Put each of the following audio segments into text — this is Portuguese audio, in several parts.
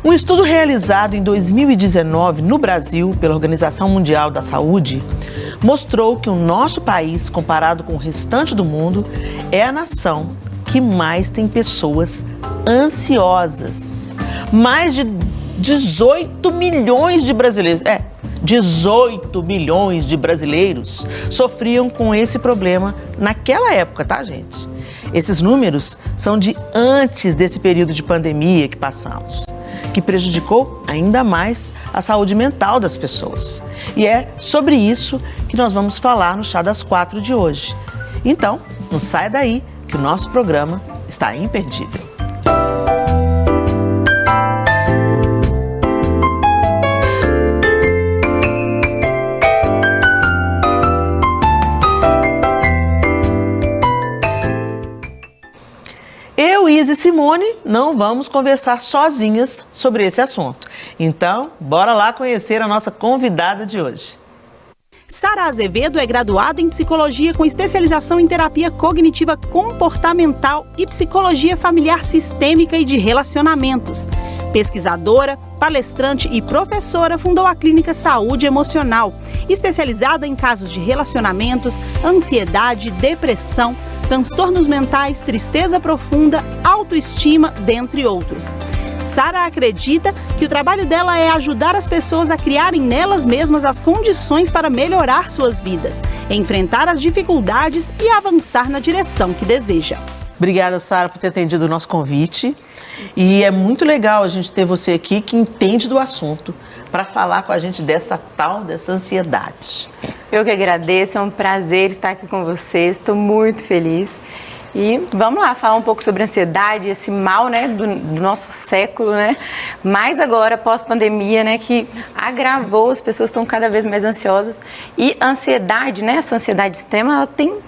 Um estudo realizado em 2019 no Brasil pela Organização Mundial da Saúde mostrou que o nosso país, comparado com o restante do mundo, é a nação que mais tem pessoas ansiosas. Mais de 18 milhões de brasileiros, 18 milhões de brasileiros sofriam com esse problema naquela época, tá, gente? Esses números são de antes desse período de pandemia que passamos, que prejudicou ainda mais a saúde mental das pessoas. E é sobre isso que nós vamos falar no Chá das 4 de hoje. Então, não saia daí que o nosso programa está imperdível. Eu, Isa e Simone, não vamos conversar sozinhas sobre esse assunto. Então, bora lá conhecer a nossa convidada de hoje. Sara Azevedo é graduada em psicologia com especialização em terapia cognitiva comportamental e psicologia familiar sistêmica e de relacionamentos. Pesquisadora, palestrante e professora, fundou a Clínica Saúde Emocional, especializada em casos de relacionamentos, ansiedade, depressão, transtornos mentais, tristeza profunda, autoestima, dentre outros. Sara acredita que o trabalho dela é ajudar as pessoas a criarem nelas mesmas as condições para melhorar suas vidas, enfrentar as dificuldades e avançar na direção que deseja. Obrigada, Sara, por ter atendido o nosso convite. E é muito legal a gente ter você aqui que entende do assunto para falar com a gente dessa ansiedade. Eu que agradeço, é um prazer estar aqui com vocês, estou muito feliz. E vamos lá falar um pouco sobre a ansiedade, esse mal, né, do nosso século, né? Mais agora, pós-pandemia, né, que agravou, as pessoas estão cada vez mais ansiosas. E a ansiedade, né, essa ansiedade extrema, ela tem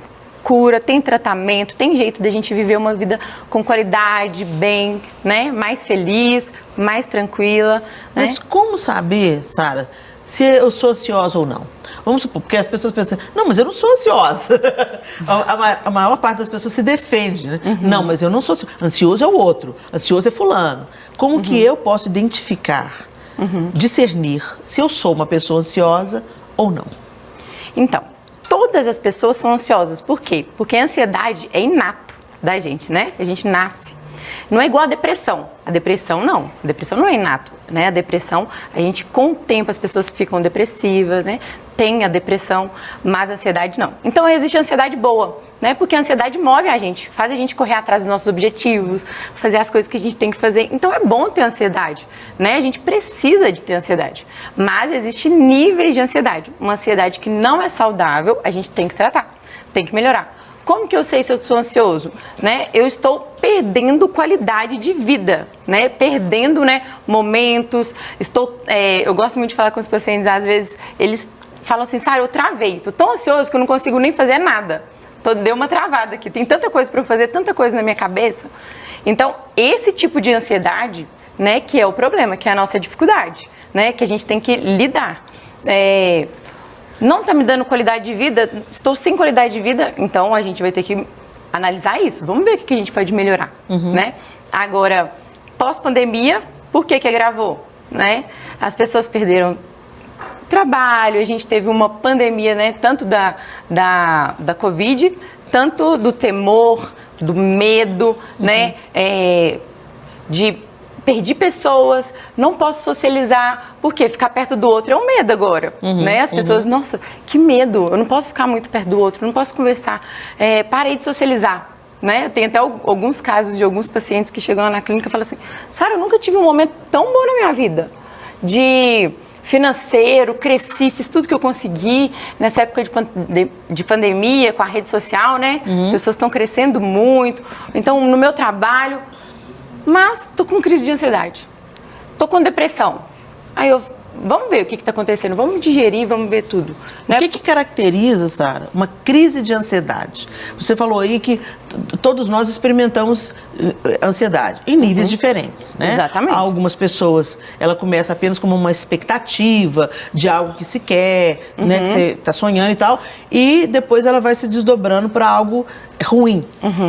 cura, tem tratamento, tem jeito de a gente viver uma vida com qualidade, bem, né, mais feliz, mais tranquila. Mas como saber, Sara, se eu sou ansiosa ou não? Vamos supor, porque as pessoas pensam, não, mas eu não sou ansiosa. A maior parte das pessoas se defende, né? Uhum. Não, mas eu não sou ansiosa. Ansioso é o outro, ansioso é fulano. Como que eu posso identificar, discernir se eu sou uma pessoa ansiosa ou não? Então, todas as pessoas são ansiosas. Por quê? Porque a ansiedade é inato da gente, né? A gente nasce. Não é igual a depressão. A depressão não. A depressão não é inato, né? A depressão, a gente com o tempo as pessoas ficam depressivas, né? Tem a depressão, mas a ansiedade não. Então existe a ansiedade boa, né? Porque a ansiedade move a gente, faz a gente correr atrás dos nossos objetivos, fazer as coisas que a gente tem que fazer. Então é bom ter ansiedade, né? A gente precisa de ter ansiedade. Mas existem níveis de ansiedade. Uma ansiedade que não é saudável, a gente tem que tratar, tem que melhorar. Como que eu sei se eu sou ansioso? Né? Eu estou perdendo qualidade de vida, né? Perdendo, né, momentos. Eu gosto muito de falar com os pacientes, às vezes eles falam assim, Sara, eu travei, estou tão ansioso que eu não consigo nem fazer nada. Deu uma travada aqui, tem tanta coisa para eu fazer, tanta coisa na minha cabeça. Então, esse tipo de ansiedade, né, que é o problema, que é a nossa dificuldade, né, que a gente tem que lidar. Não está me dando qualidade de vida, estou sem qualidade de vida, então a gente vai ter que analisar isso. Vamos ver o que a gente pode melhorar, né? Agora, pós-pandemia, por que agravou, né? As pessoas perderam trabalho, a gente teve uma pandemia, né? Tanto da Covid, tanto do temor, do medo, né? Perdi pessoas, não posso socializar, porque ficar perto do outro é um medo agora, né? As pessoas, nossa, que medo, eu não posso ficar muito perto do outro, não posso conversar, parei de socializar, né? Tem até alguns casos de alguns pacientes que chegam lá na clínica e falam assim, Sara, eu nunca tive um momento tão bom na minha vida, de financeiro, cresci, fiz tudo que eu consegui nessa época de pandemia, com a rede social, né? As pessoas estão crescendo muito, então no meu trabalho, mas tô com crise de ansiedade, tô com depressão. Aí vamos ver o que está acontecendo, vamos digerir, vamos ver tudo. Né? O que caracteriza, Sara, uma crise de ansiedade? Você falou aí que todos nós experimentamos ansiedade em níveis diferentes, né? Exatamente. Algumas pessoas, ela começa apenas como uma expectativa de algo que se quer, né, que você está sonhando e tal, e depois ela vai se desdobrando para algo ruim.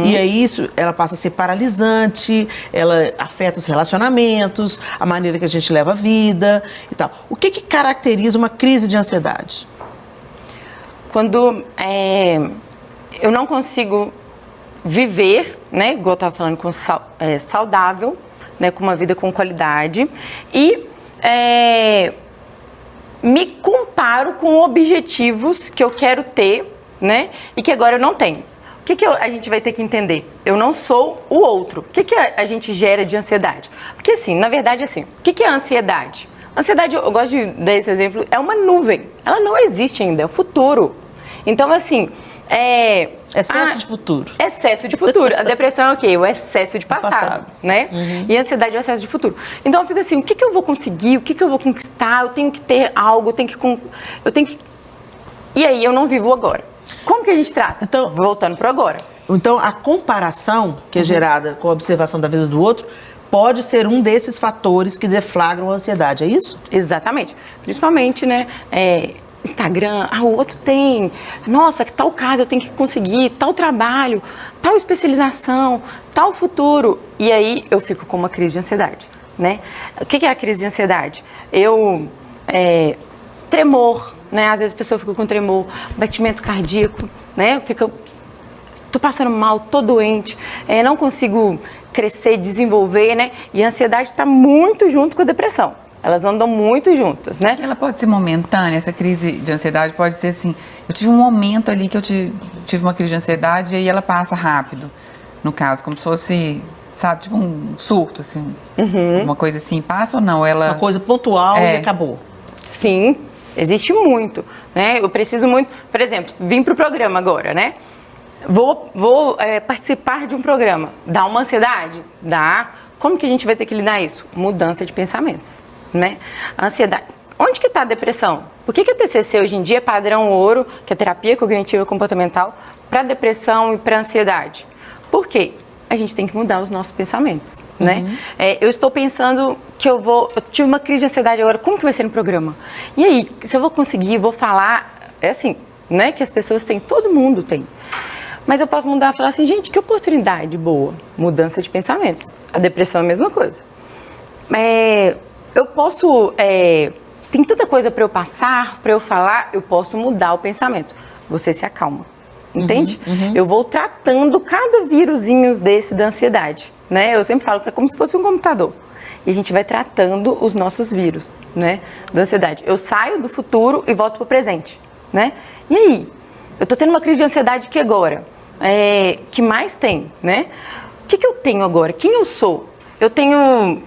E aí isso, ela passa a ser paralisante, ela afeta os relacionamentos, a maneira que a gente leva a vida e tal. O que caracteriza uma crise de ansiedade? Quando eu não consigo viver, né, igual eu estava falando, saudável, né, com uma vida com qualidade, e me comparo com objetivos que eu quero ter, né, e que agora eu não tenho. O que a gente vai ter que entender? Eu não sou o outro. O que a gente gera de ansiedade? Porque assim, na verdade, assim, o que é a ansiedade? Ansiedade, eu gosto de dar esse exemplo, é uma nuvem. Ela não existe ainda, é o futuro. Então, assim, excesso de futuro. Excesso de futuro. A depressão é o quê? O excesso de passado, né? E a ansiedade é o excesso de futuro. Então, eu fico assim, o que eu vou conseguir? O que eu vou conquistar? Eu tenho que ter algo, eu tenho que... E aí, eu não vivo agora. Como que a gente trata? Então, voltando para agora. Então, a comparação que é gerada com a observação da vida do outro pode ser um desses fatores que deflagram a ansiedade, é isso? Exatamente. Principalmente, né, Instagram, o outro tem, nossa, que tal casa eu tenho que conseguir, tal trabalho, tal especialização, tal futuro. E aí eu fico com uma crise de ansiedade, né? O que é a crise de ansiedade? Tremor, né? Às vezes a pessoa fica com tremor, batimento cardíaco, né? Tô passando mal, tô doente, não consigo crescer, desenvolver, né? E a ansiedade está muito junto com a depressão. Elas andam muito juntas, né? Ela pode ser momentânea, essa crise de ansiedade pode ser assim, eu tive um momento ali que eu tive uma crise de ansiedade e aí ela passa rápido, no caso, como se fosse, sabe, tipo um surto, assim, uma coisa assim, passa ou não? Uma coisa pontual e acabou. Sim, existe muito, né? Eu preciso muito, por exemplo, vim para o programa agora, né? Vou participar de um programa. Dá uma ansiedade? Dá. Como que a gente vai ter que lidar isso? Mudança de pensamentos, né? A ansiedade. Onde que está a depressão? Por que a TCC hoje em dia é padrão ouro, que é terapia cognitiva comportamental, para depressão e para ansiedade? Por quê? A gente tem que mudar os nossos pensamentos, né? Eu estou pensando que eu tive uma crise de ansiedade agora, como que vai ser no programa? E aí, se eu vou conseguir, vou falar, é assim, né? Que as pessoas têm, todo mundo tem. Mas eu posso mudar e falar assim, gente, que oportunidade boa. Mudança de pensamentos. A depressão é a mesma coisa. Eu posso... tem tanta coisa para eu passar, para eu falar, eu posso mudar o pensamento. Você se acalma. Entende? Eu vou tratando cada vírusinho desse da ansiedade. Né? Eu sempre falo que é como se fosse um computador. E a gente vai tratando os nossos vírus, né? Da ansiedade. Eu saio do futuro e volto para o presente. Né? E aí? Eu estou tendo uma crise de ansiedade que agora... que mais tem, né? O que eu tenho agora? Quem eu sou? Eu tenho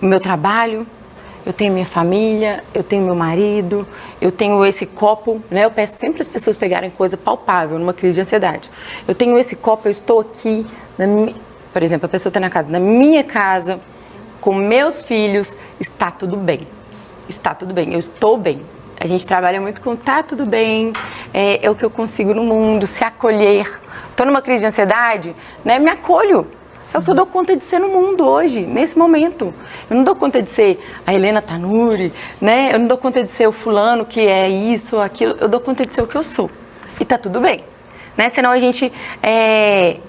meu trabalho, eu tenho minha família, eu tenho meu marido, eu tenho esse copo, né? Eu peço sempre as pessoas pegarem coisa palpável numa crise de ansiedade. Eu tenho esse copo, eu estou aqui, por exemplo, a pessoa está na casa, na minha casa, com meus filhos, está tudo bem. Está tudo bem, eu estou bem. A gente trabalha muito com tá tudo bem, é o que eu consigo no mundo, se acolher. Estou numa crise de ansiedade, né? Me acolho. É o que eu dou conta de ser no mundo hoje, nesse momento. Eu não dou conta de ser a Helena Tanuri, né? Eu não dou conta de ser o fulano que é isso ou aquilo. Eu dou conta de ser o que eu sou. E tá tudo bem, né? Senão a gente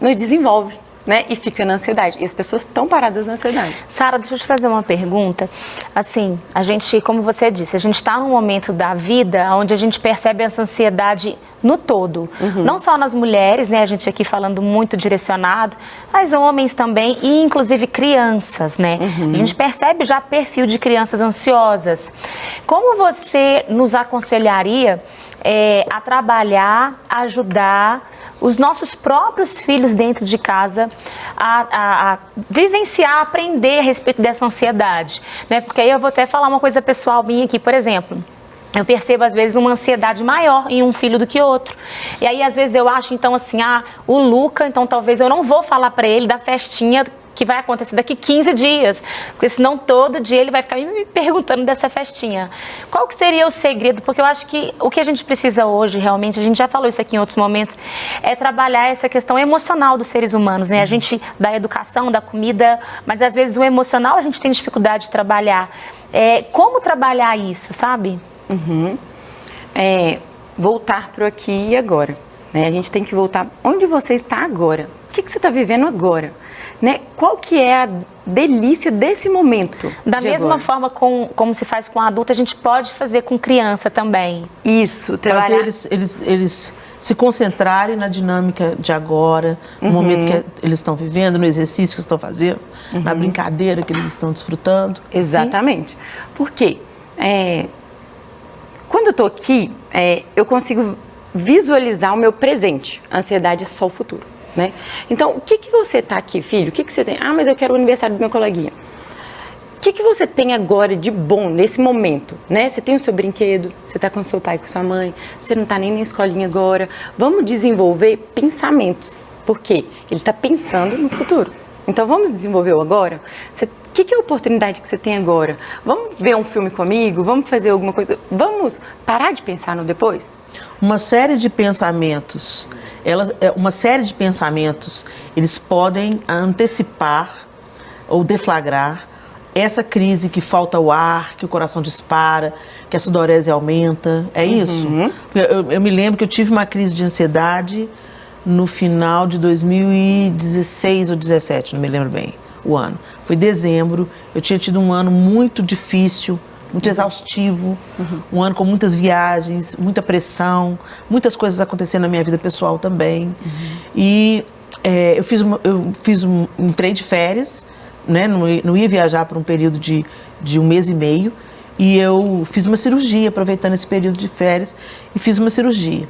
não desenvolve. Né? E fica na ansiedade. E as pessoas estão paradas na ansiedade. Sara, deixa eu te fazer uma pergunta. Assim, a gente, como você disse, a gente está num momento da vida onde a gente percebe essa ansiedade no todo. Não só nas mulheres, né? A gente aqui falando muito direcionado, mas homens também e inclusive crianças, né? A gente percebe já perfil de crianças ansiosas. Como você nos aconselharia a trabalhar, ajudar os nossos próprios filhos dentro de casa a vivenciar, aprender a respeito dessa ansiedade, né? Porque aí eu vou até falar uma coisa pessoal minha aqui, por exemplo. Eu percebo, às vezes, uma ansiedade maior em um filho do que outro. E aí, às vezes, eu acho, então, assim, o Luca, então, talvez eu não vou falar para ele da festinha que vai acontecer daqui 15 dias, porque senão todo dia ele vai ficar me perguntando dessa festinha. Qual que seria o segredo? Porque eu acho que o que a gente precisa hoje, realmente, a gente já falou isso aqui em outros momentos, é trabalhar essa questão emocional dos seres humanos, né? A gente, da educação, da comida, mas às vezes o emocional a gente tem dificuldade de trabalhar. Como trabalhar isso, sabe? Voltar para o aqui e agora, né? A gente tem que voltar onde você está agora. O que você está vivendo agora? Né? Qual que é a delícia desse momento? Da mesma agora? forma como se faz com adulto, a gente pode fazer com criança também. Isso, trabalhar. Fazer eles se concentrarem na dinâmica de agora, no momento que eles estão vivendo, no exercício que estão fazendo, na brincadeira que eles estão desfrutando. Exatamente. Por quê? Quando eu estou aqui, eu consigo visualizar o meu presente. A ansiedade é só o futuro. Né? Então, o que você está aqui, filho? O que você tem? Ah, mas eu quero o aniversário do meu coleguinha. O que você tem agora de bom nesse momento? Né? Você tem o seu brinquedo, você está com seu pai, com sua mãe, você não está nem na escolinha agora. Vamos desenvolver pensamentos. Por quê? Ele está pensando no futuro. Então, vamos desenvolver o agora? O que é a oportunidade que você tem agora? Vamos ver um filme comigo? Vamos fazer alguma coisa? Vamos parar de pensar no depois? Uma série de pensamentos, eles podem antecipar ou deflagrar essa crise que falta o ar, que o coração dispara, que a sudorese aumenta. É isso? Eu me lembro que eu tive uma crise de ansiedade no final de 2016 ou 2017, não me lembro bem o ano. Foi dezembro, eu tinha tido um ano muito difícil, muito exaustivo, um ano com muitas viagens, muita pressão, muitas coisas acontecendo na minha vida pessoal também. E entrei de férias, né? Não ia viajar por um período de 1 mês e meio, e eu fiz uma cirurgia, aproveitando esse período de férias, e fiz uma cirurgia.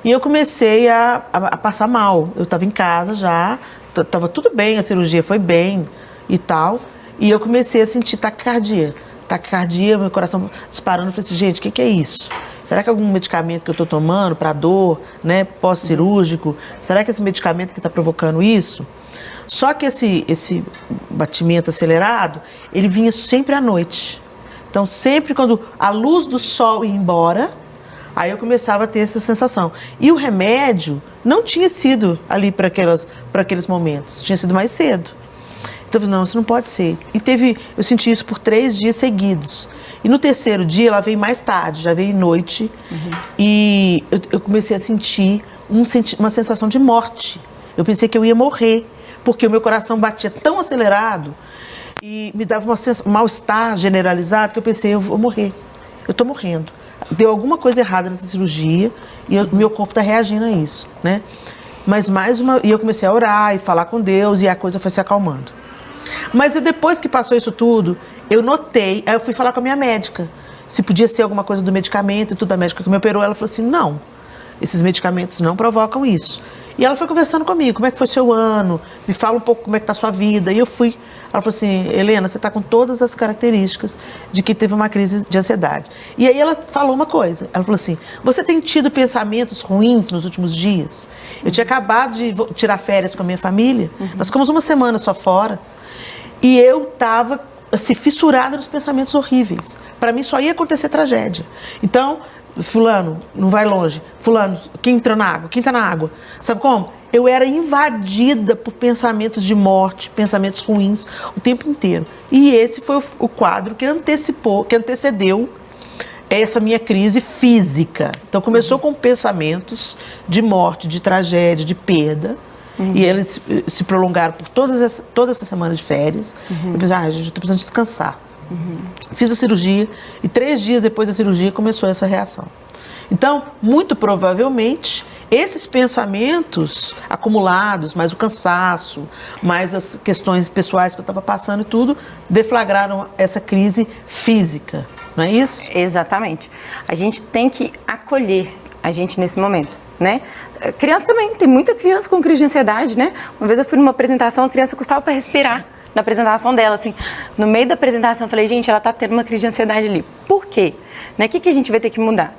E eu comecei a passar mal. Eu estava em casa já, estava tudo bem, a cirurgia foi bem e tal, e eu comecei a sentir taquicardia, meu coração disparando. Eu falei assim, gente, o que é isso? Será que é algum medicamento que eu estou tomando para dor, né, pós-cirúrgico? Será que esse medicamento que está provocando isso? Só que esse batimento acelerado, ele vinha sempre à noite. Então, sempre quando a luz do sol ia embora, aí eu começava a ter essa sensação. E o remédio não tinha sido ali para aqueles momentos, tinha sido mais cedo. Então, eu falei, não, isso não pode ser. E eu senti isso por 3 dias seguidos. E no terceiro dia, ela veio mais tarde, já veio noite. E eu comecei a sentir uma sensação de morte. Eu pensei que eu ia morrer, porque o meu coração batia tão acelerado e me dava um mal-estar generalizado que eu pensei, eu vou morrer. Eu estou morrendo. Deu alguma coisa errada nessa cirurgia e meu corpo está reagindo a isso, né? Mas e eu comecei a orar e falar com Deus e a coisa foi se acalmando. Mas depois que passou isso tudo, eu notei, aí eu fui falar com a minha médica, se podia ser alguma coisa do medicamento e tudo. A médica que me operou, ela falou assim, não, esses medicamentos não provocam isso. E ela foi conversando comigo, como é que foi seu ano, me fala um pouco como é que está a sua vida. E eu fui, ela falou assim, Helena, você está com todas as características de que teve uma crise de ansiedade. E aí ela falou uma coisa, ela falou assim, você tem tido pensamentos ruins nos últimos dias? Eu tinha acabado de tirar férias com a minha família, nós ficamos 1 semana só fora, e eu estava assim, fissurada nos pensamentos horríveis. Para mim só ia acontecer tragédia. Então, fulano, não vai longe. Fulano, quem entra na água? Quem está na água? Sabe como? Eu era invadida por pensamentos de morte, pensamentos ruins o tempo inteiro. E esse foi o quadro que antecedeu essa minha crise física. Então começou com pensamentos de morte, de tragédia, de perda. E eles se prolongaram por toda essa semana de férias. Eu pensei, gente, eu estou precisando descansar. Fiz a cirurgia e 3 dias depois da cirurgia começou essa reação. Então, muito provavelmente, esses pensamentos acumulados, mais o cansaço, mais as questões pessoais que eu estava passando e tudo, deflagraram essa crise física, não é isso? Exatamente. A gente tem que acolher a gente nesse momento, né? Criança também, tem muita criança com crise de ansiedade, né? Uma vez eu fui numa apresentação, a criança custava para respirar. Na apresentação dela, assim, no meio da apresentação, eu falei, gente, ela tá tendo uma crise de ansiedade ali. Por quê? Né? O que a gente vai ter que mudar?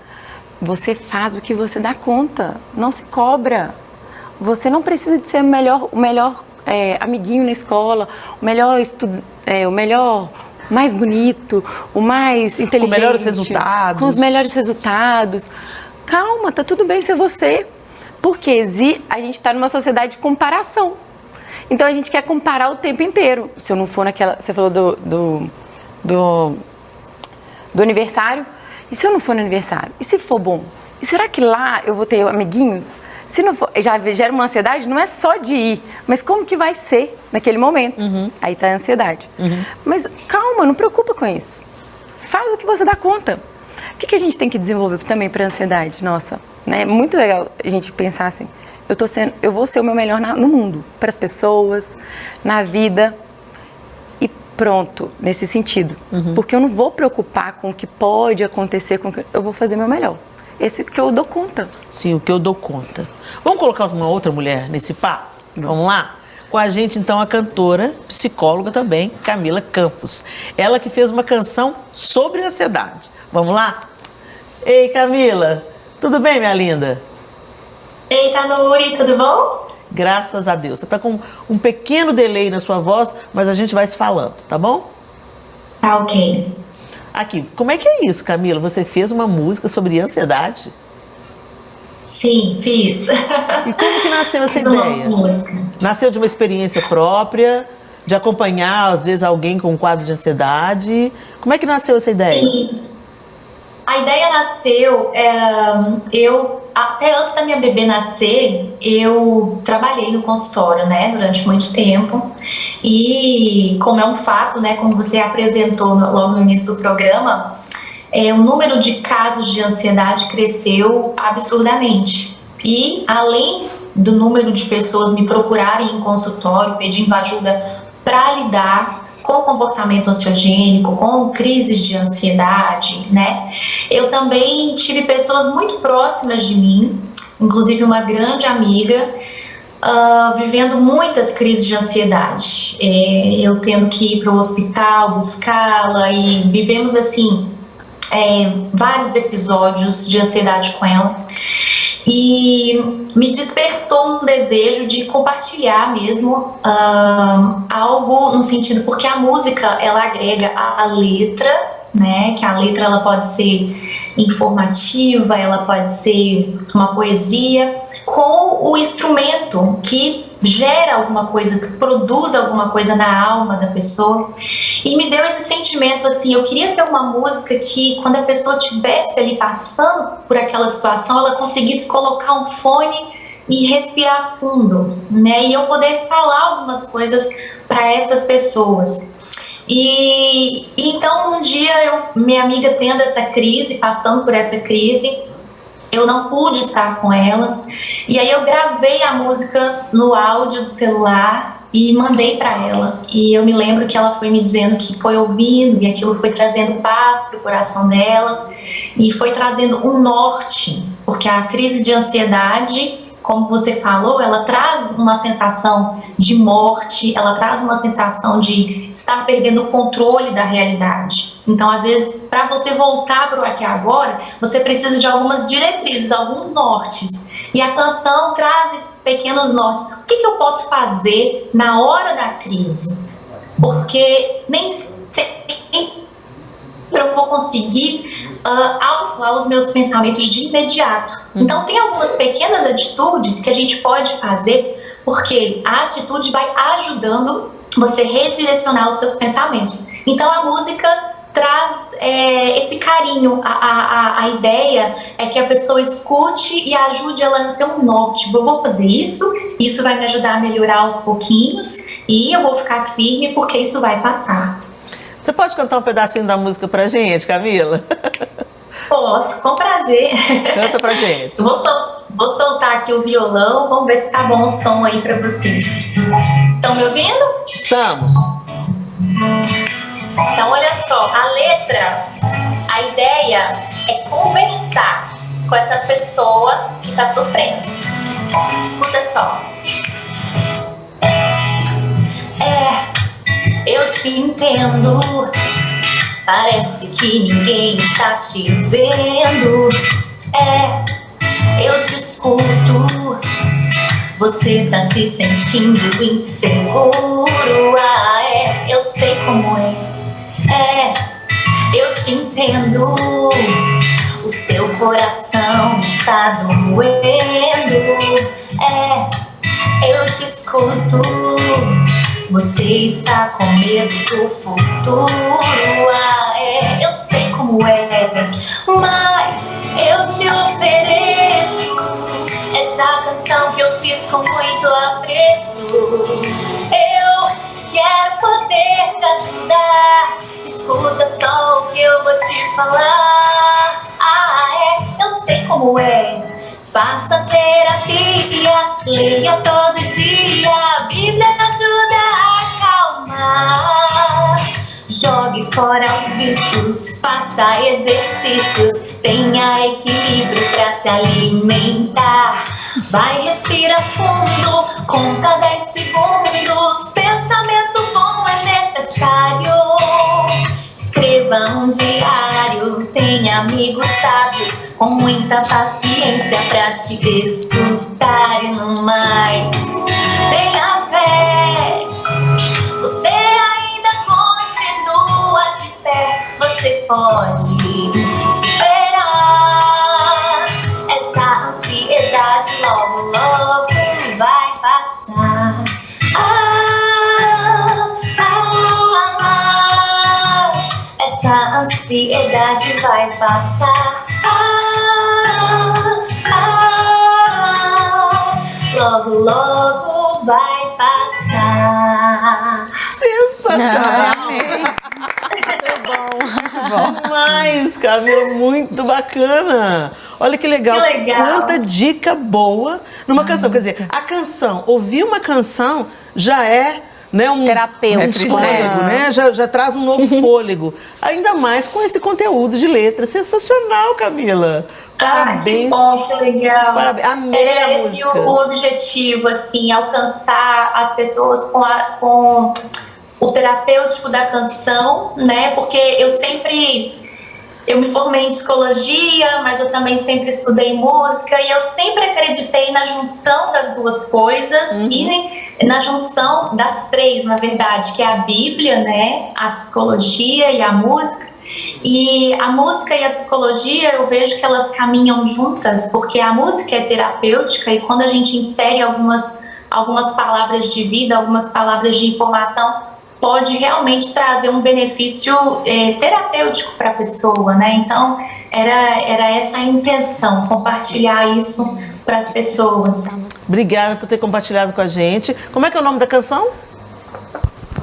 Você faz o que você dá conta, não se cobra. Você não precisa de ser o melhor amiguinho na escola, o melhor, mais bonito, o mais inteligente. Com melhores resultados. Com os melhores resultados. Calma, tá tudo bem ser você. Porque a gente está numa sociedade de comparação. Então, a gente quer comparar o tempo inteiro. Se eu não for naquela... Você falou do aniversário. E se eu não for no aniversário? E se for bom? E será que lá eu vou ter amiguinhos? Se não for, já gera uma ansiedade, não é só de ir, mas como que vai ser naquele momento. Aí tá a ansiedade. Mas calma, não preocupa com isso. Faz o que você dá conta. O que a gente tem que desenvolver também para ansiedade? Nossa, né? É muito legal a gente pensar assim, eu vou ser o meu melhor no mundo, para as pessoas, na vida, e pronto, nesse sentido. Porque eu não vou preocupar com o que pode acontecer, eu vou fazer meu melhor. Esse que eu dou conta. Sim, o que eu dou conta. Vamos colocar uma outra mulher nesse papo? Vamos lá? Com a gente, então, a cantora, psicóloga também, Camila Campos. Ela que fez uma canção sobre ansiedade. Vamos lá? Ei, Camila, tudo bem, minha linda? Eita, Nuri, tudo bom? Graças a Deus. Você está com um pequeno delay na sua voz, mas a gente vai se falando, tá bom? Tá ok. Aqui, como é que é isso, Camila? Você fez uma música sobre ansiedade? Sim, fiz. E como que nasceu essa Fiz uma ideia? música. Nasceu de uma experiência própria, de acompanhar, às vezes, alguém com um quadro de ansiedade? Como é que nasceu essa ideia? Sim. A ideia nasceu, até antes da minha bebê nascer, eu trabalhei no consultório, né, durante muito tempo. E como é um fato, né, como você apresentou logo no início do programa, o número de casos de ansiedade cresceu absurdamente. E além do número de pessoas me procurarem em consultório pedindo ajuda para lidar com comportamento ansiogênico, com crises de ansiedade, né? Eu também tive pessoas muito próximas de mim, inclusive uma grande amiga, vivendo muitas crises de ansiedade. Eu tendo que ir para o hospital buscá-la e vivemos assim vários episódios de ansiedade com ela. E me despertou um desejo de compartilhar mesmo algo no sentido, porque a música ela agrega a letra, né? Que a letra ela pode ser informativa, ela pode ser uma poesia, com o instrumento que gera alguma coisa, que produz alguma coisa na alma da pessoa. E me deu esse sentimento assim, eu queria ter uma música que quando a pessoa estivesse ali passando por aquela situação, ela conseguisse colocar um fone e respirar fundo, né? E eu poder falar algumas coisas para essas pessoas. E então um dia minha amiga tendo essa crise, passando por essa crise, eu não pude estar com ela, e aí eu gravei a música no áudio do celular e mandei para ela. E eu me lembro que ela foi me dizendo que foi ouvindo e aquilo foi trazendo paz para o coração dela e foi trazendo um norte, porque a crise de ansiedade, como você falou, ela traz uma sensação de morte, ela traz uma sensação de estar perdendo o controle da realidade. Então, às vezes, para você voltar para o aqui e agora, você precisa de algumas diretrizes, alguns nortes. E a canção traz esses pequenos nortes. O que eu posso fazer na hora da crise? Porque nem sempre eu vou conseguir autorar os meus pensamentos de imediato. Então, tem algumas pequenas atitudes que a gente pode fazer, porque a atitude vai ajudando você redirecionar os seus pensamentos. Então, a música traz esse carinho. A ideia é que a pessoa escute e ajude ela a ter um norte. Eu vou fazer isso vai me ajudar a melhorar aos pouquinhos e eu vou ficar firme porque isso vai passar. Você pode cantar um pedacinho da música pra gente, Camila? Posso, com prazer. Canta pra gente. Vou soltar aqui o violão, vamos ver se tá bom o som aí pra vocês. Estão me ouvindo? Estamos. Então, olha só, a letra, a ideia é conversar com essa pessoa que está sofrendo. Escuta só. Eu te entendo, parece que ninguém está te vendo. Eu te escuto, você tá se sentindo inseguro. Eu sei como eu te entendo, o seu coração está doendo. Eu te escuto, você está com medo do futuro. Eu sei como mas eu te ofereço essa canção com muito apreço. Eu quero poder te ajudar. Escuta só o que eu vou te falar. Eu sei como é. Faça terapia, leia todo dia. A Bíblia ajuda a acalmar. Jogue fora os vícios, faça exercícios, tenha equilíbrio pra se alimentar. Vai, respira fundo, conta 10 segundos. Pensamento bom é necessário. Escreva um diário, tenha amigos sábios com muita paciência pra te escutar. E no mais, tenha fé. Você ainda continua de pé. Você pode superar essa ansiedade. Logo, logo vai passar. Essa ansiedade vai passar. Logo, logo vai passar. Sensacional! Bom demais, Camila, muito bacana. Olha que legal. Que legal. Quanta dica boa numa canção. Quer dizer, a canção, ouvir uma canção já é, né, um Terapêutico. fôlego, né? Já traz um novo fôlego. Ainda mais com esse conteúdo de letra. Sensacional, Camila. Parabéns. Que bom, que legal. Parabéns. Amei a Era esse música. o objetivo, assim, alcançar as pessoas com o terapêutico da canção, né? Porque eu me formei em psicologia, mas eu também sempre estudei música e eu sempre acreditei na junção das duas coisas e na junção das três, na verdade, que é a Bíblia, né? A psicologia e a música. E a música e a psicologia, eu vejo que elas caminham juntas, porque a música é terapêutica e quando a gente insere algumas palavras de vida, algumas palavras de informação, pode realmente trazer um benefício terapêutico para a pessoa, né? Então, era essa a intenção, compartilhar isso para as pessoas. Obrigada por ter compartilhado com a gente. Como é que é o nome da canção?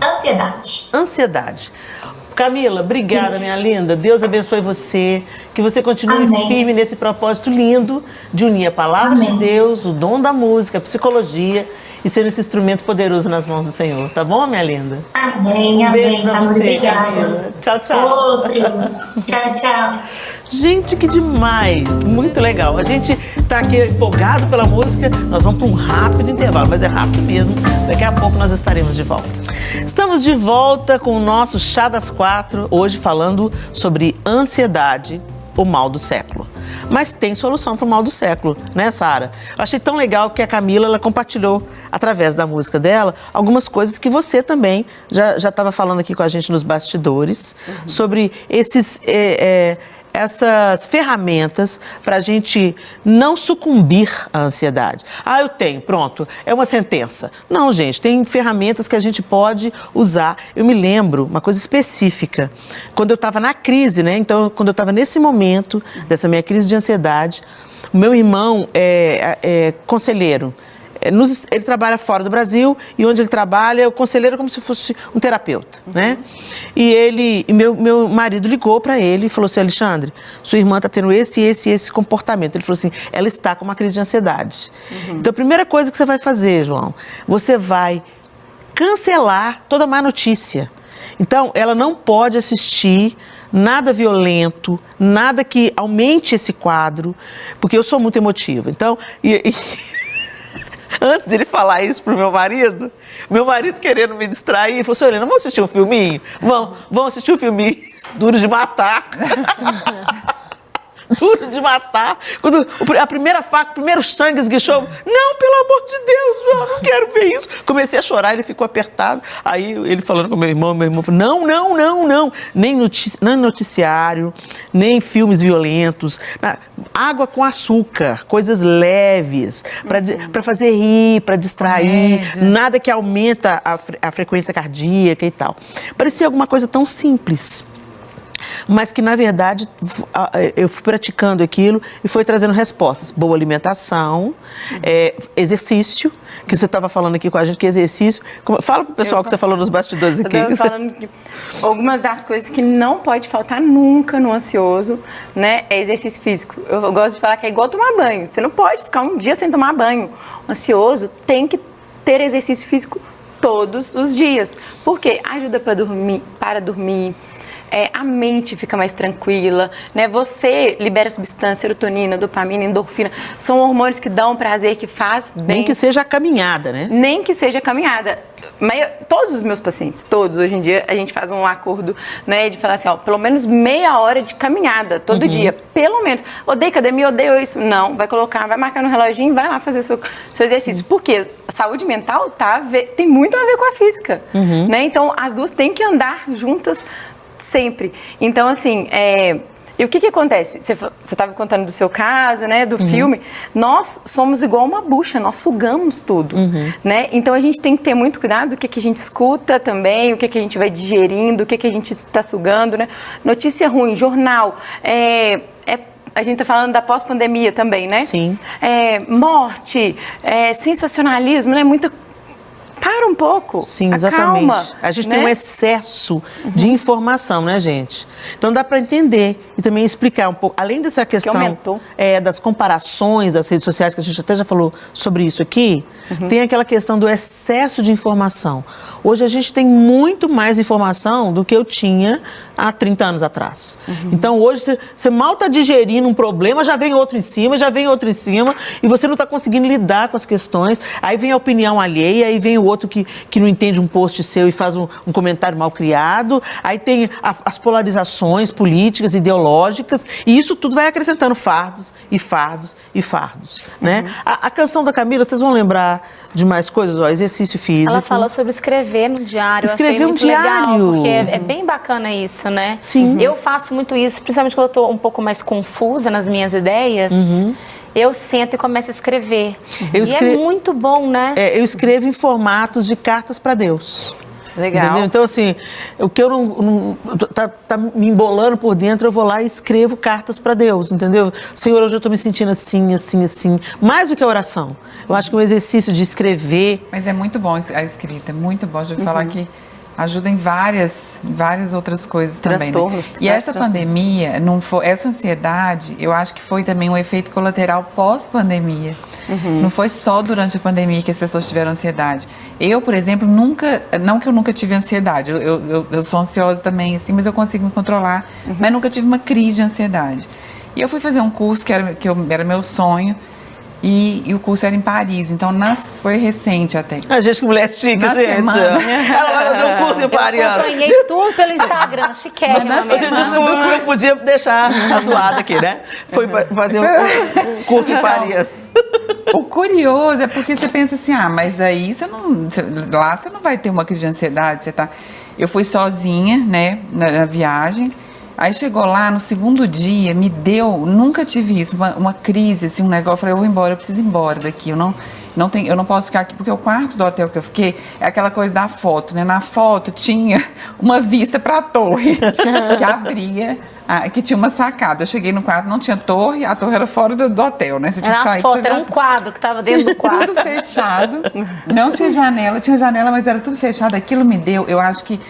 Ansiedade. Ansiedade. Camila, obrigada, Isso. minha linda. Deus abençoe você. Que você continue Amém. firme nesse propósito lindo de unir a palavra de Amém. Deus, o dom da música, a psicologia e ser esse instrumento poderoso nas mãos do Senhor. Tá bom, minha linda? Amém, Um beijo amém. pra Tá, você, obrigada. Camila. Tchau, tchau. Outro. Tchau, tchau. Gente, que demais! Muito legal. A gente tá aqui empolgado pela música. Nós vamos para um rápido intervalo, mas é rápido mesmo. Daqui a pouco nós estaremos de volta. Estamos de volta com o nosso Chá das Quatro, hoje falando sobre ansiedade, o mal do século. Mas tem solução para o mal do século, né, Sara? Eu achei tão legal que a Camila ela compartilhou, através da música dela, algumas coisas que você também já estava falando aqui com a gente nos bastidores, sobre essas ferramentas para a gente não sucumbir à ansiedade. Ah, eu tenho, pronto, é uma sentença. Não, gente, tem ferramentas que a gente pode usar. Eu me lembro uma coisa específica, quando eu estava na crise, né? Então, quando eu estava nesse momento dessa minha crise de ansiedade, o meu irmão é conselheiro. Ele trabalha fora do Brasil e onde ele trabalha, o conselheiro é como se fosse um terapeuta, né? E meu marido ligou para ele e falou assim: Alexandre, sua irmã está tendo esse comportamento. Ele falou assim: ela está com uma crise de ansiedade. Então, a primeira coisa que você vai fazer, João, você vai cancelar toda má notícia. Então, ela não pode assistir nada violento, nada que aumente esse quadro, porque eu sou muito emotiva. Então, antes dele falar isso pro meu marido querendo me distrair, falou assim: Helena, vamos assistir um filminho? Vamos assistir um filminho Duro de Matar. Duro de Matar. Quando a primeira faca, o primeiro sangue esguichou, não, pelo amor de Deus, eu não quero ver isso. Comecei a chorar, ele ficou apertado. Aí ele falando com meu irmão falou: não. Nem noticiário, nem filmes violentos. Água com açúcar, coisas leves, para fazer rir, para distrair, nada que aumenta a frequência cardíaca e tal. Parecia alguma coisa tão simples. mas que, na verdade, eu fui praticando aquilo e foi trazendo respostas. Boa alimentação, exercício, que você estava falando aqui com a gente, que exercício. Fala para o pessoal que você falou nos bastidores aqui. Eu estava falando que algumas das coisas que não pode faltar nunca no ansioso, né, é exercício físico. Eu gosto de falar que é igual tomar banho. Você não pode ficar um dia sem tomar banho. O ansioso tem que ter exercício físico todos os dias. Porque ajuda para dormir, a mente fica mais tranquila, né? Você libera substância, serotonina, dopamina, endorfina. São hormônios que dão prazer, que faz bem. Nem que seja a caminhada, né? Nem que seja caminhada. Mas todos os meus pacientes, todos, hoje em dia, a gente faz um acordo, né, de falar assim, ó, pelo menos meia hora de caminhada, todo dia, pelo menos. Odeio academia, odeio isso. Não, vai marcar no reloginho e vai lá fazer seu exercício. Sim. Porque a saúde mental tem muito a ver com a física, né? Então, as duas têm que andar juntas sempre. Então, assim, e o que acontece? Você estava contando do seu caso, né, do filme. Nós somos igual uma bucha, nós sugamos tudo, né? Então, a gente tem que ter muito cuidado do que a gente escuta também, o que a gente vai digerindo, o que a gente está sugando, né? Notícia ruim, jornal, a gente está falando da pós-pandemia também, né? Sim. Morte, sensacionalismo, né? Muita... Para um pouco. Sim, exatamente. Acalma, a gente né? tem um excesso de informação, né, gente? Então dá para entender e também explicar um pouco, além dessa questão das comparações das redes sociais, que a gente até já falou sobre isso aqui, tem aquela questão do excesso de informação. Hoje a gente tem muito mais informação do que eu tinha há 30 anos atrás. Então hoje você mal está digerindo um problema, já vem outro em cima, e você não está conseguindo lidar com as questões. Aí vem a opinião alheia, aí vem o outro que não entende um post seu e faz um comentário mal criado. Aí tem as polarizações políticas, ideológicas, e isso tudo vai acrescentando fardos e fardos e fardos, né? A canção da Camila, vocês vão lembrar de mais coisas, ó, exercício físico. Ela falou sobre escrever no diário. Escrever eu achei um muito diário. legal, porque é bem bacana isso, né? Sim. Eu faço muito isso, principalmente quando eu estou um pouco mais confusa nas minhas ideias. Eu sento e começo a escrever. É muito bom, né? Eu escrevo em formatos de cartas para Deus. Legal. Entendeu? Então, assim, o que eu não tá me embolando por dentro, eu vou lá e escrevo cartas para Deus, entendeu? Senhor, hoje eu estou me sentindo assim, assim, assim. Mais do que a oração. Eu acho que o exercício de escrever... Mas é muito bom a escrita, é muito bom. Já falar que ajuda em várias outras coisas também, né? E essa pandemia, essa ansiedade, eu acho que foi também um efeito colateral pós-pandemia. Não foi só durante a pandemia que as pessoas tiveram ansiedade. Eu, por exemplo, não que eu nunca tive ansiedade, eu sou ansiosa também, assim, mas eu consigo me controlar, mas nunca tive uma crise de ansiedade. E eu fui fazer um curso que era meu sonho, e o curso era em Paris, então foi recente até. A gente, que mulher chique, Na gente. semana. Ela vai fazer um curso em Paris. Eu acompanhei tudo pelo Instagram, chiquérrima. A gente descobriu que não podia deixar a zoada aqui, né? Foi fazer um curso em Paris. O curioso é porque você pensa assim, mas aí lá você não vai ter uma crise de ansiedade, Eu fui sozinha, né, na viagem. Aí chegou lá, no segundo dia, nunca tive isso, uma crise, assim, um negócio. Eu falei, eu vou embora, eu preciso ir embora daqui. Eu não posso ficar aqui, porque o quarto do hotel que eu fiquei é aquela coisa da foto, né? Na foto tinha uma vista para a torre, que abria, que tinha uma sacada. Eu cheguei no quarto, não tinha torre, a torre era fora do hotel, né? Você tinha que sair. Era um quadro que estava dentro do quarto. Tudo fechado, não tinha janela, mas era tudo fechado. Aquilo eu acho que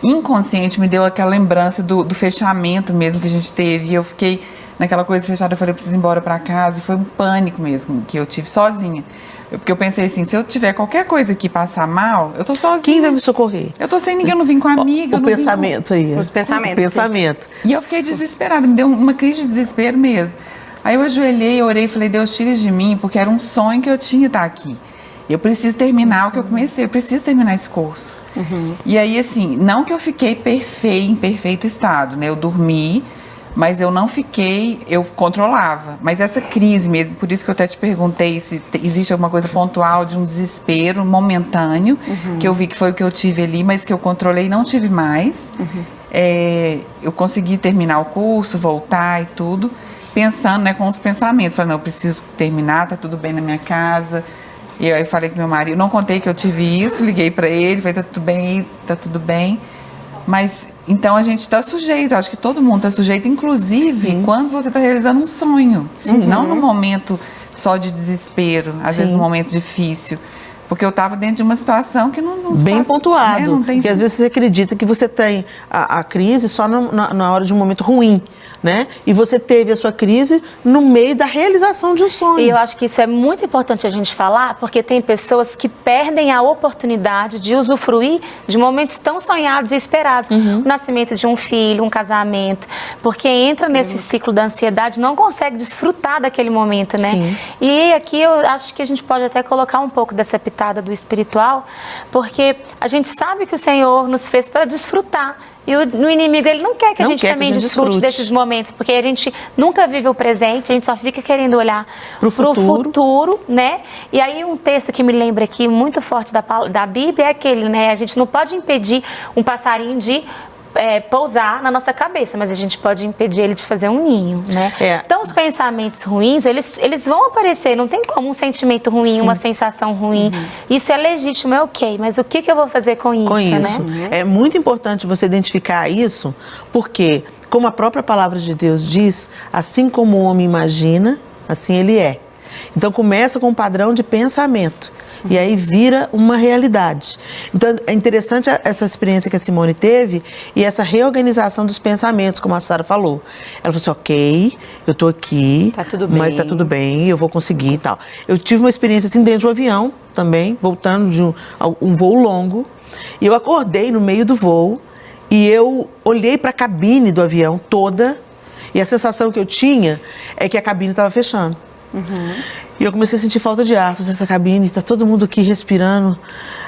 inconsciente me deu aquela lembrança do fechamento mesmo que a gente teve. E eu fiquei naquela coisa fechada, eu falei, eu preciso ir embora para casa. E foi um pânico mesmo que eu tive sozinha. Porque eu pensei assim, se eu tiver qualquer coisa aqui passar mal, eu tô sozinha. Quem vai me socorrer? Eu tô sem ninguém, eu não vim com amiga. O pensamento aí. Os pensamentos. O pensamento. E eu fiquei desesperada, me deu uma crise de desespero mesmo. Aí eu ajoelhei, orei e falei, Deus, tira de mim, porque era um sonho que eu tinha estar aqui. Eu preciso terminar o que eu comecei, eu preciso terminar esse curso. E aí, assim, não que eu fiquei em perfeito estado, né? Eu dormi, mas eu não fiquei, eu controlava. Mas essa crise mesmo, por isso que eu até te perguntei se existe alguma coisa pontual de um desespero momentâneo, que eu vi que foi o que eu tive ali, mas que eu controlei e não tive mais. Eu consegui terminar o curso, voltar e tudo, pensando, né, com os pensamentos. Falei, não, eu preciso terminar, tá tudo bem na minha casa. E aí eu falei com meu marido, não contei que eu tive isso, liguei para ele, falei, tá tudo bem. Mas, então, a gente está sujeito, acho que todo mundo está sujeito, inclusive quando você está realizando um sonho. Não no momento só de desespero, às vezes no momento difícil. Porque eu estava dentro de uma situação que não bem faz, pontuado, né? Não tem... que às vezes você acredita que você tem a crise só na hora de um momento ruim, né? E você teve a sua crise no meio da realização de um sonho. E eu acho que isso é muito importante a gente falar, porque tem pessoas que perdem a oportunidade de usufruir de momentos tão sonhados e esperados. O nascimento de um filho, um casamento, porque entra nesse ciclo da ansiedade, não consegue desfrutar daquele momento, né? Sim. E aqui eu acho que a gente pode até colocar um pouco dessa pitada do espiritual, porque a gente sabe que o Senhor nos fez para desfrutar. E o inimigo, ele não quer que a gente também desfrute desses momentos, porque a gente nunca vive o presente, a gente só fica querendo olhar pro futuro, né? E aí um texto que me lembra aqui muito forte da Bíblia é aquele, né? A gente não pode impedir um passarinho de pousar na nossa cabeça, mas a gente pode impedir ele de fazer um ninho, né? Então, os pensamentos ruins, eles vão aparecer, não tem como um sentimento ruim, uma sensação ruim. Isso é legítimo, é ok, mas o que eu vou fazer com isso, né? É muito importante você identificar isso, porque, como a própria palavra de Deus diz, assim como o homem imagina, assim ele é. Então, começa com um padrão de pensamento. E aí vira uma realidade. Então, é interessante essa experiência que a Simone teve e essa reorganização dos pensamentos, como a Sara falou. Ela falou assim, ok, eu tô aqui, tá tudo bem. Mas tá tudo bem, eu vou conseguir e tal. Eu tive uma experiência assim dentro do avião também, voltando de um voo longo. E eu acordei no meio do voo e eu olhei para a cabine do avião toda e a sensação que eu tinha é que a cabine estava fechando. E eu comecei a sentir falta de ar. Essa cabine, está todo mundo aqui respirando.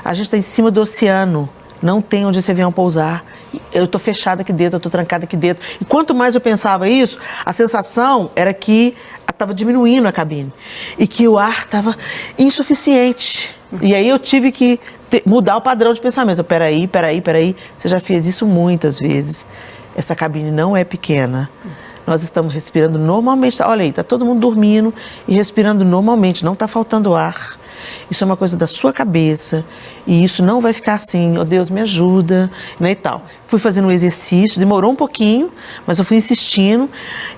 A gente está em cima do oceano. Não tem onde esse avião pousar. Eu estou fechada aqui dentro, eu estou trancada aqui dentro. E quanto mais eu pensava isso, a sensação era que estava diminuindo a cabine. E que o ar estava insuficiente. E aí eu tive que mudar o padrão de pensamento. Peraí. Você já fez isso muitas vezes. Essa cabine não é pequena. Nós estamos respirando normalmente. Olha aí, está todo mundo dormindo e respirando normalmente, não está faltando ar. Isso é uma coisa da sua cabeça e isso não vai ficar assim, oh Deus me ajuda, né, e tal. Fui fazendo um exercício, demorou um pouquinho, mas eu fui insistindo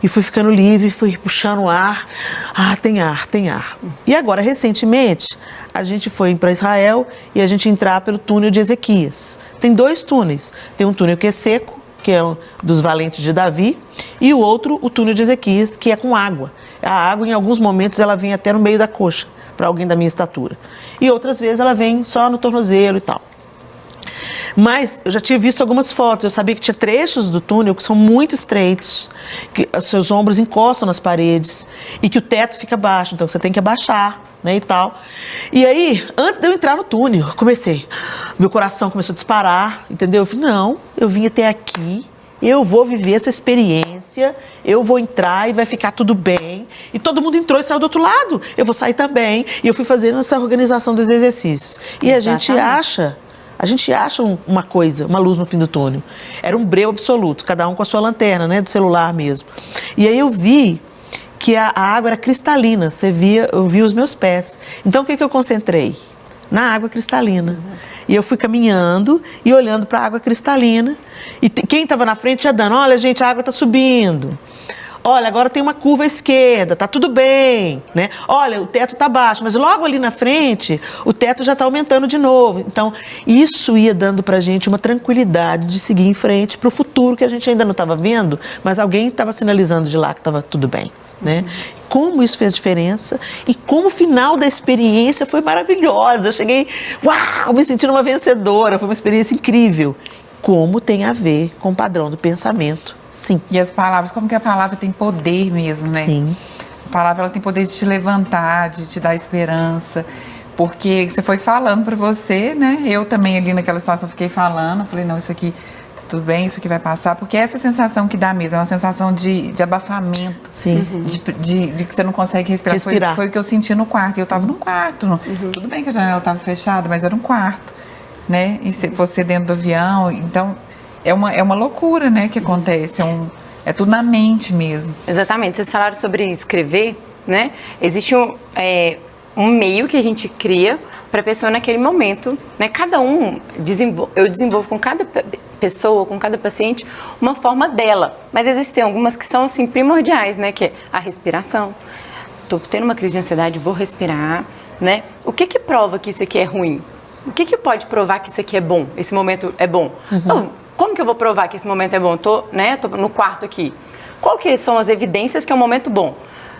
e fui ficando livre, fui puxando o ar. Ah, tem ar. E agora, recentemente, a gente foi para Israel e a gente entrar pelo túnel de Ezequias. Tem 2 túneis, tem um túnel que é seco, que é dos valentes de Davi, e o outro, o túnel de Ezequias, que é com água. A água, em alguns momentos, ela vem até no meio da coxa, para alguém da minha estatura. E outras vezes ela vem só no tornozelo e tal. Mas eu já tinha visto algumas fotos, eu sabia que tinha trechos do túnel que são muito estreitos, que os seus ombros encostam nas paredes e que o teto fica baixo, então você tem que abaixar, né, e tal. E aí, antes de eu entrar no túnel, meu coração começou a disparar, entendeu? Eu falei, não, eu vim até aqui, eu vou viver essa experiência, eu vou entrar e vai ficar tudo bem. E todo mundo entrou e saiu do outro lado, eu vou sair também. E eu fui fazendo essa organização dos exercícios. E Exatamente. a gente acha uma coisa, uma luz no fim do túnel. Era um breu absoluto, cada um com a sua lanterna, né, do celular mesmo. E aí eu vi que a água era cristalina, eu via os meus pés. Então o que eu concentrei? Na água cristalina. E eu fui caminhando e olhando para a água cristalina. E quem estava na frente ia dando, olha gente, a água está subindo. Olha, agora tem uma curva à esquerda, tá tudo bem, né? Olha, o teto tá baixo, mas logo ali na frente, o teto já tá aumentando de novo. Então, isso ia dando pra gente uma tranquilidade de seguir em frente pro futuro que a gente ainda não estava vendo, mas alguém estava sinalizando de lá que estava tudo bem, né? Como isso fez diferença e como o final da experiência foi maravilhosa. Eu cheguei, uau, me sentindo uma vencedora, foi uma experiência incrível. Como tem a ver com o padrão do pensamento, sim. E as palavras, como que a palavra tem poder mesmo, né? Sim. A palavra ela tem poder de te levantar, de te dar esperança. Porque você foi falando para você, né? Eu também ali naquela situação fiquei falando, falei, não, isso aqui, tudo bem, isso aqui vai passar. Porque essa sensação que dá mesmo, é uma sensação de abafamento. Sim. De que você não consegue respirar. Foi o que eu senti no quarto. E eu estava no quarto. Tudo bem que a janela estava fechada, mas era um quarto. Né? E se você dentro do avião, então é uma loucura, né, que acontece, é tudo na mente mesmo. Exatamente, vocês falaram sobre escrever, né? Existe um meio que a gente cria para a pessoa naquele momento, né? Cada um eu desenvolvo com cada pessoa, com cada paciente, uma forma dela. Mas existem algumas que são, assim, primordiais, né? Que é a respiração. Estou tendo uma crise de ansiedade, vou respirar, né? O que prova que isso aqui é ruim? O que pode provar que isso aqui é bom? Esse momento é bom? Então, como que eu vou provar que esse momento é bom? Tô no quarto aqui. Qual que são as evidências que é um momento bom?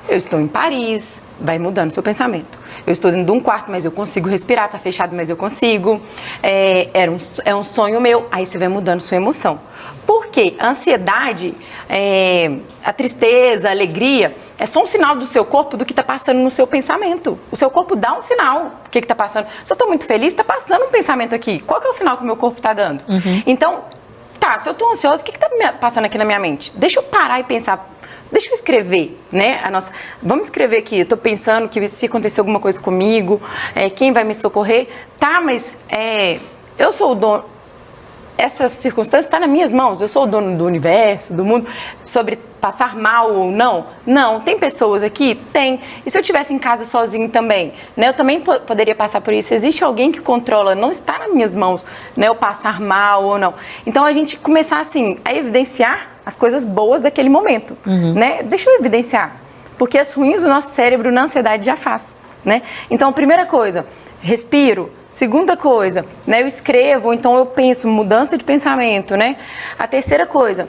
Eu estou em Paris, vai mudando o seu pensamento. Eu estou dentro de um quarto, mas eu consigo respirar, tá fechado, mas eu consigo. É um sonho meu, aí você vai mudando sua emoção. Por quê? A ansiedade, a tristeza, a alegria, é só um sinal do seu corpo do que está passando no seu pensamento. O seu corpo dá um sinal do que está passando. Se eu estou muito feliz, está passando um pensamento aqui. Qual que é o sinal que o meu corpo está dando? Então, se eu estou ansiosa, o que está passando aqui na minha mente? Deixa eu parar e pensar. Deixa eu escrever, né? Vamos escrever aqui. Eu estou pensando que se acontecer alguma coisa comigo, quem vai me socorrer? Tá, mas eu sou o dono. Essa circunstância está nas minhas mãos. Eu sou o dono do universo, do mundo. Sobre passar mal ou não? Não. Tem pessoas aqui? Tem. E se eu estivesse em casa sozinho também? Né? Eu também poderia passar por isso. Existe alguém que controla? Não está nas minhas mãos, né? Eu passar mal ou não. Então, a gente começar, assim, a evidenciar as coisas boas daquele momento, né? Deixa eu evidenciar. Porque as ruins o nosso cérebro na ansiedade já faz, né? Então, a primeira coisa, respiro. Segunda coisa, né? Eu escrevo, então eu penso, mudança de pensamento, né? A terceira coisa,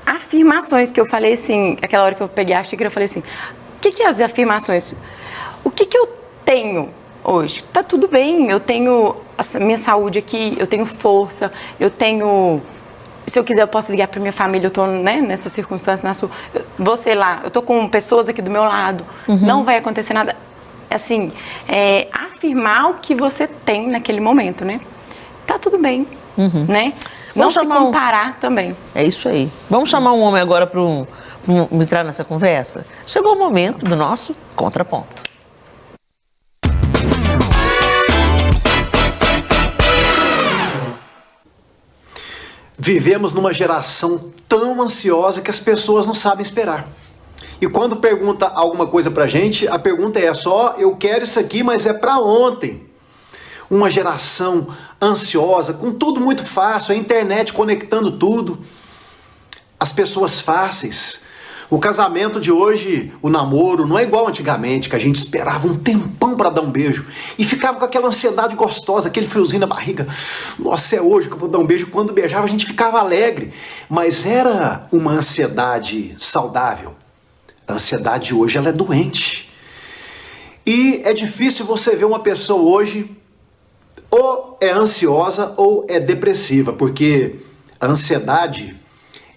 afirmações, que eu falei assim, aquela hora que eu peguei a xícara, eu falei assim, o que é as afirmações? O que eu tenho hoje? Tá tudo bem, eu tenho a minha saúde aqui, eu tenho força, eu tenho... Se eu quiser, eu posso ligar para minha família, eu estou, né, nessa circunstância, vou, sei lá, eu estou com pessoas aqui do meu lado, não vai acontecer nada. Assim, afirmar o que você tem naquele momento, né? Tá tudo bem, né? Não se comparar também. É isso aí. Vamos chamar um homem agora para entrar nessa conversa? Chegou o momento do nosso contraponto. Vivemos numa geração tão ansiosa que as pessoas não sabem esperar. E quando pergunta alguma coisa pra gente, a pergunta é só, eu quero isso aqui, mas é pra ontem. Uma geração ansiosa, com tudo muito fácil, a internet conectando tudo. As pessoas fáceis. O casamento de hoje, o namoro, não é igual antigamente, que a gente esperava um tempão para dar um beijo e ficava com aquela ansiedade gostosa, aquele friozinho na barriga. Nossa, é hoje que eu vou dar um beijo. Quando beijava, a gente ficava alegre. Mas era uma ansiedade saudável. A ansiedade hoje, ela é doente. E é difícil você ver uma pessoa hoje ou é ansiosa ou é depressiva, porque a ansiedade,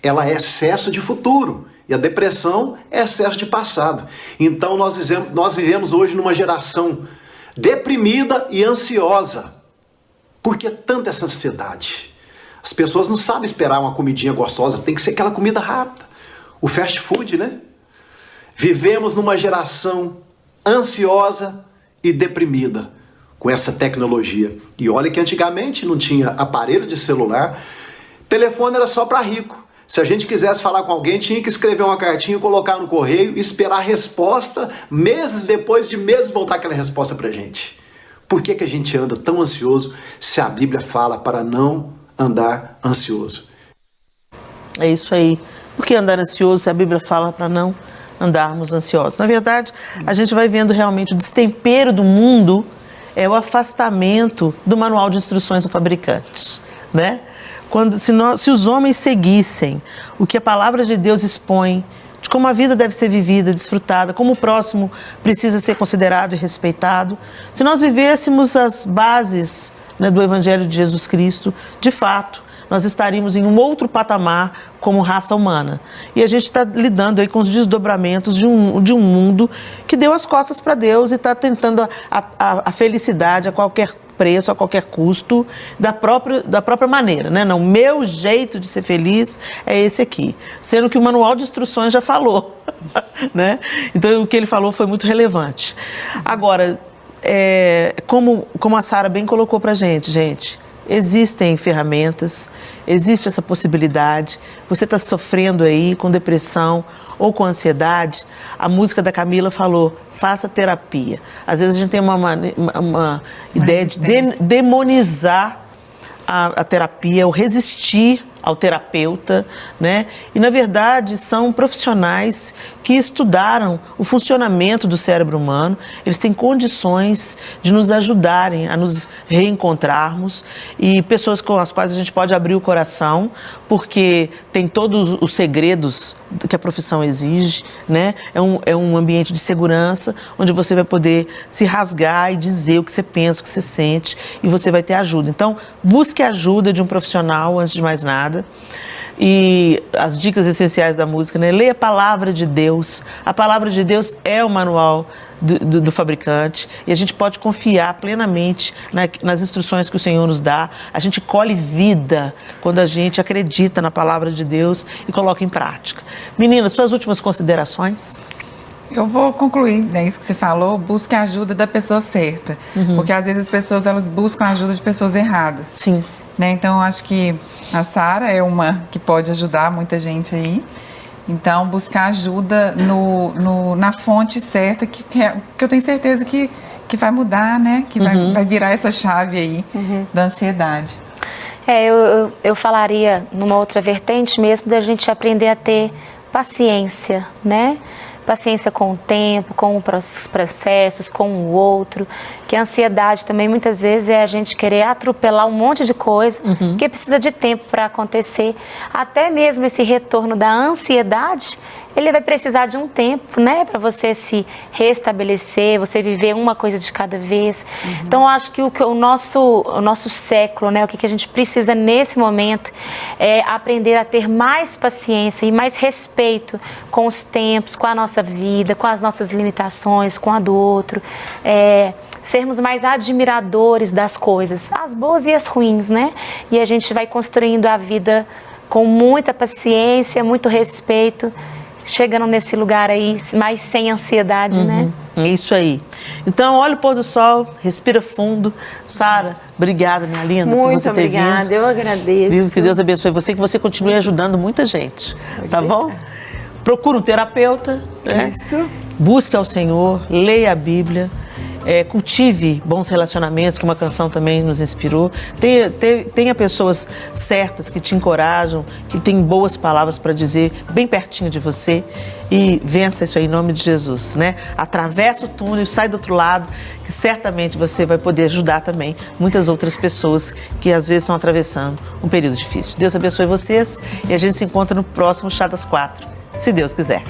ela é excesso de futuro. E a depressão é excesso de passado. Então nós vivemos hoje numa geração deprimida e ansiosa. Por que tanta essa ansiedade? As pessoas não sabem esperar uma comidinha gostosa, tem que ser aquela comida rápida. O fast food, né? Vivemos numa geração ansiosa e deprimida com essa tecnologia. E olha que antigamente não tinha aparelho de celular, telefone era só para rico. Se a gente quisesse falar com alguém, tinha que escrever uma cartinha, colocar no correio e esperar a resposta, meses depois de meses voltar aquela resposta pra gente. Por que a gente anda tão ansioso se a Bíblia fala para não andar ansioso? É isso aí. Por que andar ansioso se a Bíblia fala para não andarmos ansiosos? Na verdade, a gente vai vendo realmente o destempero do mundo, é o afastamento do manual de instruções do fabricante, né? Se os homens seguissem o que a palavra de Deus expõe, de como a vida deve ser vivida, desfrutada, como o próximo precisa ser considerado e respeitado, se nós vivêssemos as bases, né, do Evangelho de Jesus Cristo, de fato, nós estaríamos em um outro patamar como raça humana. E a gente está lidando aí com os desdobramentos de um mundo que deu as costas para Deus e está tentando a felicidade a qualquer preço, a qualquer custo, da própria maneira, né? Não, o meu jeito de ser feliz é esse aqui. Sendo que o manual de instruções já falou, né? Então, o que ele falou foi muito relevante. Agora, como a Sara bem colocou pra gente, existem ferramentas, existe essa possibilidade. Você está sofrendo aí com depressão ou com ansiedade, a música da Camila falou, faça terapia. Às vezes a gente tem uma ideia de demonizar a terapia, ou resistir ao terapeuta, né? E, na verdade, são profissionais que estudaram o funcionamento do cérebro humano, eles têm condições de nos ajudarem a nos reencontrarmos e pessoas com as quais a gente pode abrir o coração, porque tem todos os segredos que a profissão exige, né? É um ambiente de segurança, onde você vai poder se rasgar e dizer o que você pensa, o que você sente, e você vai ter ajuda. Então, busque a ajuda de um profissional antes de mais nada. E as dicas essenciais da música, né? Leia a palavra de Deus. A palavra de Deus é o manual do fabricante e a gente pode confiar plenamente nas instruções que o Senhor nos dá. A gente colhe vida quando a gente acredita na palavra de Deus e coloca em prática. Meninas, suas últimas considerações? Eu vou concluir, né, isso que você falou, busque a ajuda da pessoa certa. Porque às vezes as pessoas elas buscam a ajuda de pessoas erradas. Sim. Né? Então, eu acho que a Sara é uma que pode ajudar muita gente aí. Então, buscar ajuda na fonte certa, que eu tenho certeza que vai mudar, né? Que vai virar essa chave aí da ansiedade. Eu falaria numa outra vertente mesmo da gente aprender a ter paciência, né? Paciência com o tempo, com os processos, com o outro. Que a ansiedade também muitas vezes é a gente querer atropelar um monte de coisa que precisa de tempo para acontecer. Até mesmo esse retorno da ansiedade, ele vai precisar de um tempo, né? Para você se restabelecer, você viver uma coisa de cada vez. Então, eu acho que o nosso século, né? O que a gente precisa nesse momento é aprender a ter mais paciência e mais respeito com os tempos, com a nossa vida, com as nossas limitações, com a do outro. Sermos mais admiradores das coisas, as boas e as ruins, né? E a gente vai construindo a vida com muita paciência, muito respeito, chegando nesse lugar aí, mas sem ansiedade, né? É isso aí. Então, olha o pôr do sol, respira fundo. Sara, obrigada, minha linda, por você ter vindo. Muito obrigada, eu agradeço. Que Deus abençoe você, que você continue ajudando muita gente, tá bom? Procure um terapeuta, né? Isso. Busque ao Senhor, leia a Bíblia. Cultive bons relacionamentos, que uma canção também nos inspirou. Tenha pessoas certas que te encorajam, que têm boas palavras para dizer bem pertinho de você e vença isso aí em nome de Jesus, né? Atravessa o túnel, sai do outro lado, que certamente você vai poder ajudar também muitas outras pessoas que às vezes estão atravessando um período difícil. Deus abençoe vocês e a gente se encontra no próximo Chá das 4, se Deus quiser.